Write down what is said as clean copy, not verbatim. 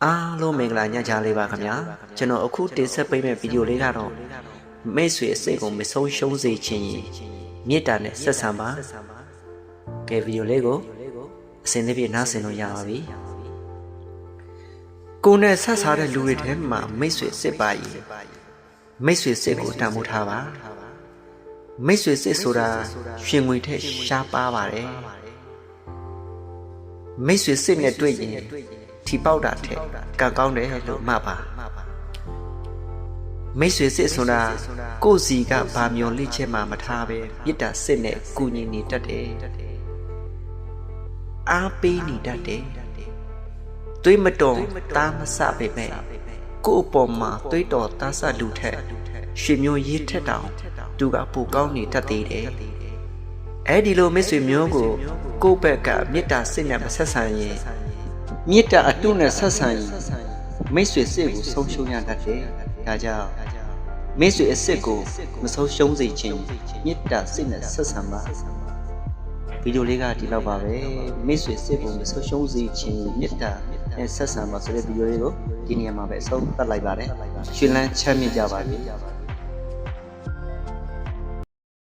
အားလုံးမင်္ဂလာညချမ်းလေးပါခင်ဗျာကျွန်တော်အခုတင်ဆက်ပေးမယ့်ဗီဒီယိုလေးကတော့မိတ်ဆွေအစိတ်ကိုမဆုံးရှုံးစေချင်ရင်မေတ္တာနဲ့ဆက်ဆံပါကဲဗီဒီယိုလေးကိုအစဉ်သဖြင့်နားဆင်လို့ရပါပြီကိုယ်နဲ့ဆက်စားတဲ့လူတွေထဲမှာမိတ်ဆွေစစ်ပါရင်မိတ်ဆွေစစ်ကိုတန်ဖိုးထားပါမိတ်ဆွေစစ်ဆိုတာရွှေငွေထက်ရှားပါပါတယ်မိတ်ဆွေစစ်နဲ့တွေ့ရင်ထီပေါက်တာထက်ကကောင်းတယ်လို့မှတ်ပါမိတ်ဆွေစစ်ဆိုတာကိုယ်စီကဘာမျောလိချက်မှမထားပဲမြစ်တာစစ်နဲ့ကုညီနေတတ်တယ်အားပေးနေတတ်တယ်သွေးမတော်တားမဆပေမဲ့ကိုယ်အပေါ်မှာသွေးတော်တားဆလူထက်ရွှေမျိုးရေးထက်တောင်သူကပိုကောင်းနေတတ်သေးတယ်အဲ့ဒီလိုမိတ်ဆွေမျိုးကိုကိုယ့်ဘက်ကမြစ်တာစစ်နဲ့မဆက်ဆံရင်မေတ္တာအတုနဲ့ဆက်ဆံရင်မိတ်ဆွေစစ်ကိုဆုံးရှုံးရတတ်တယ်။ဒါကြောင့်မိတ်ဆွေအစ်စ်ကိုမဆုံးရှုံးစေချင်မေတ္တာစစ်နဲ့ဆက်ဆံပါ။ဗီဒီယိုလေးကဒီလောက်ပါပဲ။မိတ်ဆွေစစ်ကိုမဆုံးရှုံးစေချင်မေတ္တာနဲ့ဆက်ဆံပါဆိုတဲ့ဗီဒီယိုလေးကိုဒီနေရာမှာပဲအဆုံးသတ်လိုက်ပါတယ်။ရှင်လန်းချမ်းမြေ့ကြပါစေ။